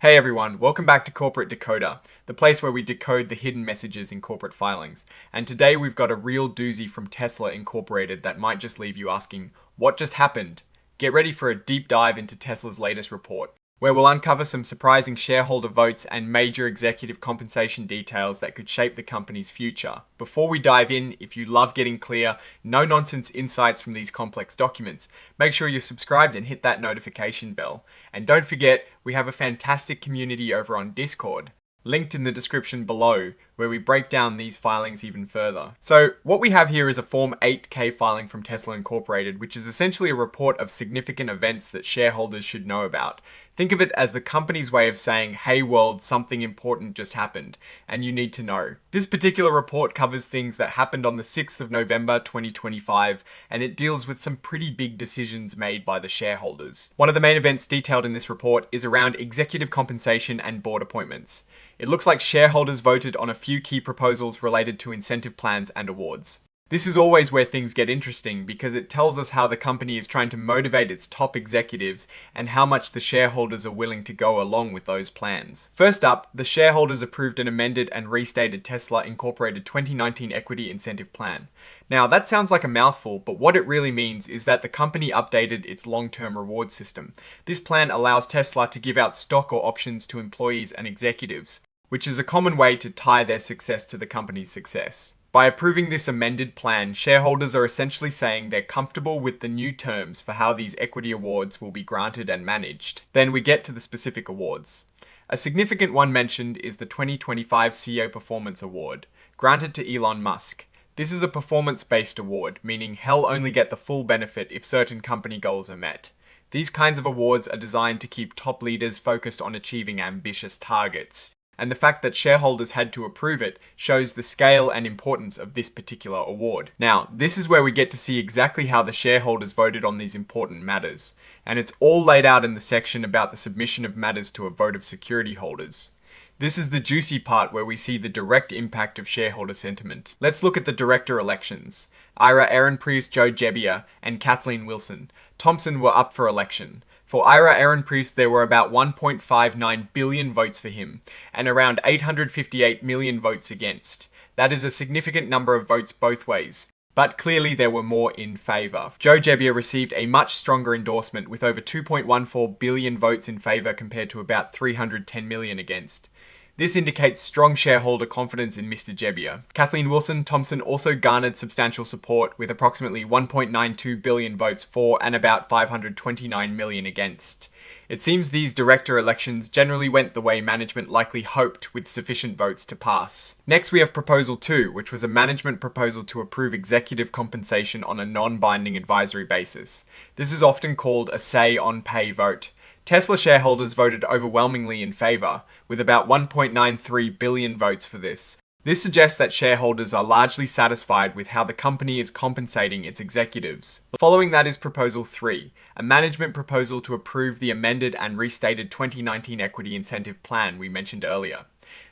Hey everyone, welcome back to Corporate Decoder, the place where we decode the hidden messages in corporate filings. And today we've got a real doozy from Tesla Incorporated that might just leave you asking, what just happened? Get ready for a deep dive into Tesla's latest report, where we'll uncover some surprising shareholder votes and major executive compensation details that could shape the company's future. Before we dive in, if you love getting clear, no-nonsense insights from these complex documents, make sure you're subscribed and hit that notification bell. And don't forget, we have a fantastic community over on Discord, linked in the description below, where we break down these filings even further. So what we have here is a Form 8K filing from Tesla Incorporated, which is essentially a report of significant events that shareholders should know about. Think of it as the company's way of saying, hey world, something important just happened, and you need to know. This particular report covers things that happened on the 6th of November 2025, and it deals with some pretty big decisions made by the shareholders. One of the main events detailed in this report is around executive compensation and board appointments. It looks like shareholders voted on a few key proposals related to incentive plans and awards. This is always where things get interesting because it tells us how the company is trying to motivate its top executives and how much the shareholders are willing to go along with those plans. First up, the shareholders approved an amended and restated Tesla Incorporated 2019 Equity Incentive Plan. Now, that sounds like a mouthful, but what it really means is that the company updated its long-term reward system. This plan allows Tesla to give out stock or options to employees and executives, which is a common way to tie their success to the company's success. By approving this amended plan, shareholders are essentially saying they're comfortable with the new terms for how these equity awards will be granted and managed. Then we get to the specific awards. A significant one mentioned is the 2025 CEO Performance Award, granted to Elon Musk. This is a performance-based award, meaning he'll only get the full benefit if certain company goals are met. These kinds of awards are designed to keep top leaders focused on achieving ambitious targets. And the fact that shareholders had to approve it shows the scale and importance of this particular award. Now, this is where we get to see exactly how the shareholders voted on these important matters, and it's all laid out in the section about the submission of matters to a vote of security holders. This is the juicy part where we see the direct impact of shareholder sentiment. Let's look at the director elections. Ira Ehrenpreis, Joe Gebbia, and Kathleen Wilson-Thompson were up for election. For Ira Ehrenpreis, there were about 1.59 billion votes for him, and around 858 million votes against. That is a significant number of votes both ways, but clearly there were more in favour. Joe Gebbia received a much stronger endorsement with over 2.14 billion votes in favour compared to about 310 million against. This indicates strong shareholder confidence in Mr. Gebbia. Kathleen Wilson-Thompson also garnered substantial support with approximately 1.92 billion votes for and about 529 million against. It seems these director elections generally went the way management likely hoped with sufficient votes to pass. Next we have Proposal 2, which was a management proposal to approve executive compensation on a non-binding advisory basis. This is often called a say-on-pay vote. Tesla shareholders voted overwhelmingly in favour, with about 1.93 billion votes for this. This suggests that shareholders are largely satisfied with how the company is compensating its executives. Following that is Proposal 3, a management proposal to approve the amended and restated 2019 Equity Incentive Plan we mentioned earlier.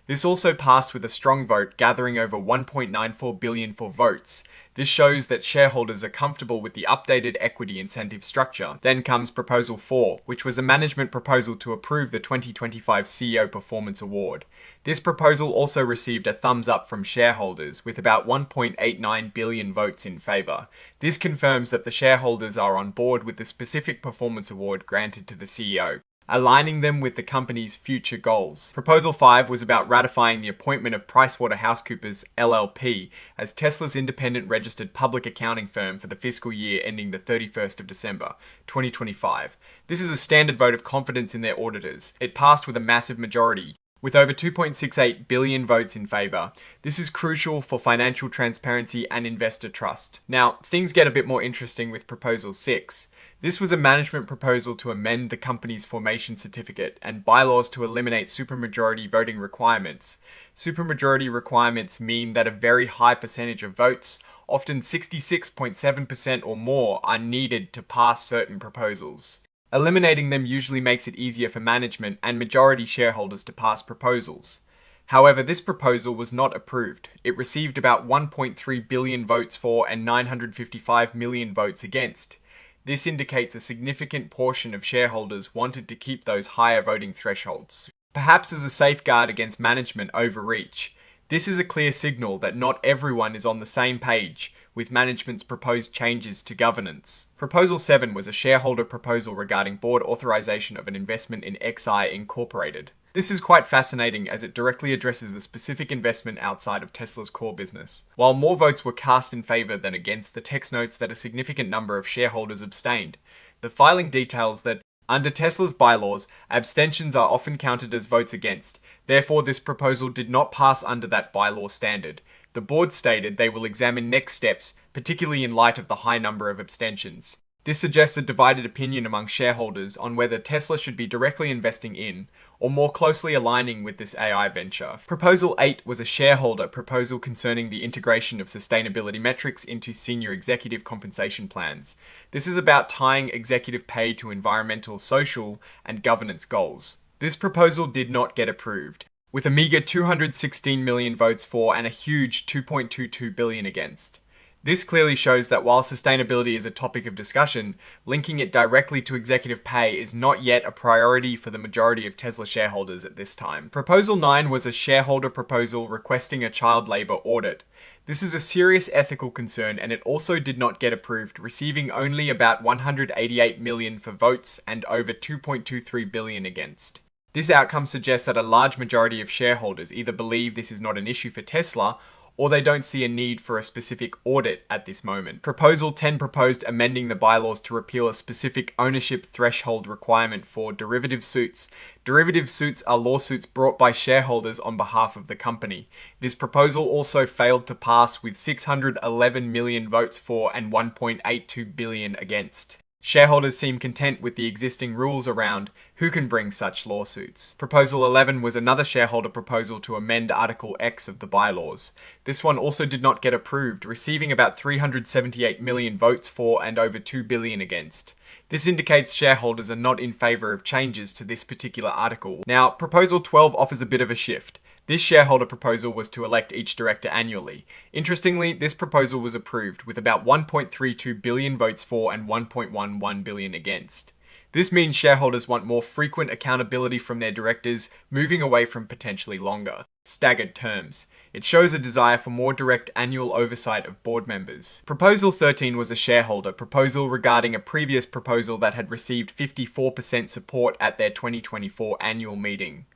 This also passed with a strong vote, gathering over 1.94 billion for votes. This shows that shareholders are comfortable with the updated equity incentive structure. Then comes Proposal 4, which was a management proposal to approve the 2025 CEO Performance Award. This proposal also received a thumbs up from shareholders, with about 1.89 billion votes in favour. This confirms that the shareholders are on board with the specific performance award granted to the CEO, aligning them with the company's future goals. Proposal 5 was about ratifying the appointment of PricewaterhouseCoopers LLP as Tesla's independent registered public accounting firm for the fiscal year ending the 31st of December, 2025. This is a standard vote of confidence in their auditors. It passed with a massive majority, with over 2.68 billion votes in favour. This is crucial for financial transparency and investor trust. Now, things get a bit more interesting with Proposal 6. This was a management proposal to amend the company's formation certificate and bylaws to eliminate supermajority voting requirements. Supermajority requirements mean that a very high percentage of votes, often 66.7% or more, are needed to pass certain proposals. Eliminating them usually makes it easier for management and majority shareholders to pass proposals. However, this proposal was not approved. It received about 1.3 billion votes for and 955 million votes against. This indicates a significant portion of shareholders wanted to keep those higher voting thresholds. perhaps as a safeguard against management overreach. This is a clear signal that not everyone is on the same page with management's proposed changes to governance. Proposal 7 was a shareholder proposal regarding board authorization of an investment in XI Incorporated. This is quite fascinating as it directly addresses a specific investment outside of Tesla's core business. While more votes were cast in favor than against, the text notes that a significant number of shareholders abstained. The filing details that under Tesla's bylaws, abstentions are often counted as votes against. Therefore, this proposal did not pass under that bylaw standard. The board stated they will examine next steps, particularly in light of the high number of abstentions. This suggests a divided opinion among shareholders on whether Tesla should be directly investing in, or more closely aligning with this AI venture. Proposal 8 was a shareholder proposal concerning the integration of sustainability metrics into senior executive compensation plans. This is about tying executive pay to environmental, social, and governance goals. This proposal did not get approved, with a meager 216 million votes for and a huge 2.22 billion against. This clearly shows that while sustainability is a topic of discussion, linking it directly to executive pay is not yet a priority for the majority of Tesla shareholders at this time. Proposal 9 was a shareholder proposal requesting a child labor audit. This is a serious ethical concern and it also did not get approved, receiving only about 188 million for votes and over 2.23 billion against. This outcome suggests that a large majority of shareholders either believe this is not an issue for Tesla or they don't see a need for a specific audit at this moment. Proposal 10 proposed amending the bylaws to repeal a specific ownership threshold requirement for derivative suits. Derivative suits are lawsuits brought by shareholders on behalf of the company. This proposal also failed to pass with 611 million votes for and 1.82 billion against. Shareholders seem content with the existing rules around who can bring such lawsuits. Proposal 11 was another shareholder proposal to amend Article X of the bylaws. This one also did not get approved, receiving about 378 million votes for and over 2 billion against. This indicates shareholders are not in favor of changes to this particular article. Now, Proposal 12 offers a bit of a shift. This shareholder proposal was to elect each director annually. Interestingly, this proposal was approved with about 1.32 billion votes for and 1.11 billion against. This means shareholders want more frequent accountability from their directors, moving away from potentially longer, staggered terms. It shows a desire for more direct annual oversight of board members. Proposal 13 was a shareholder proposal regarding a previous proposal that had received 54% support at their 2024 annual meeting.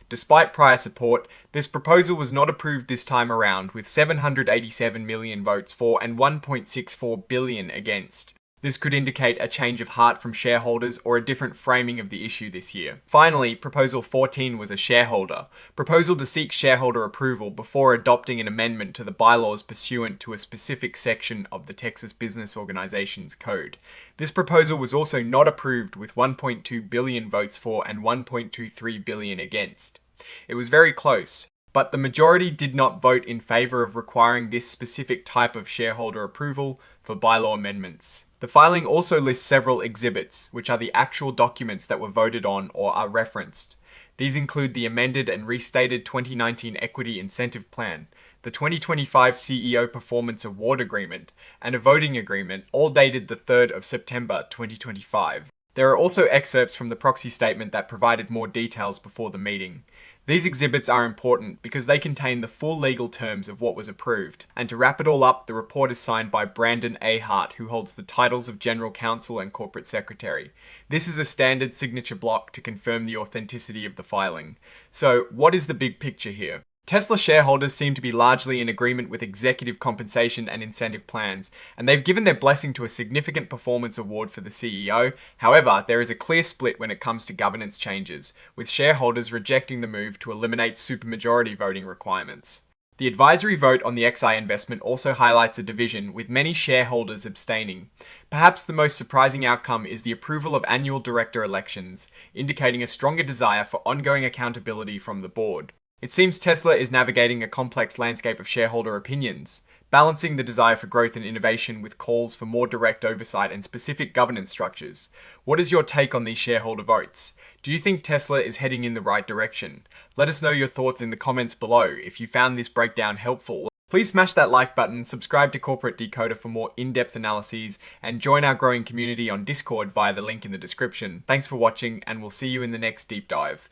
Despite prior support, this proposal was not approved this time around, with 787 million votes for and 1.64 billion against. This could indicate a change of heart from shareholders or a different framing of the issue this year. Finally, Proposal 14 was a shareholder proposal to seek shareholder approval before adopting an amendment to the bylaws pursuant to a specific section of the Texas Business Organizations Code. This proposal was also not approved with 1.2 billion votes for and 1.23 billion against. It was very close, but the majority did not vote in favor of requiring this specific type of shareholder approval for bylaw amendments. The filing also lists several exhibits, which are the actual documents that were voted on or are referenced. These include the amended and restated 2019 Equity Incentive Plan, the 2025 CEO Performance Award Agreement, and a voting agreement, all dated the 3rd of September 2025. There are also excerpts from the proxy statement that provided more details before the meeting. These exhibits are important because they contain the full legal terms of what was approved. And to wrap it all up, the report is signed by Brandon A. Hart, who holds the titles of General Counsel and Corporate Secretary. This is a standard signature block to confirm the authenticity of the filing. So, what is the big picture here? Tesla shareholders seem to be largely in agreement with executive compensation and incentive plans, and they've given their blessing to a significant performance award for the CEO. However, there is a clear split when it comes to governance changes, with shareholders rejecting the move to eliminate supermajority voting requirements. The advisory vote on the XI investment also highlights a division, with many shareholders abstaining. Perhaps the most surprising outcome is the approval of annual director elections, indicating a stronger desire for ongoing accountability from the board. It seems Tesla is navigating a complex landscape of shareholder opinions, balancing the desire for growth and innovation with calls for more direct oversight and specific governance structures. What is your take on these shareholder votes? Do you think Tesla is heading in the right direction? Let us know your thoughts in the comments below. If you found this breakdown helpful, please smash that like button, subscribe to Corporate Decoder for more in-depth analyses, and join our growing community on Discord via the link in the description. Thanks for watching, and we'll see you in the next deep dive.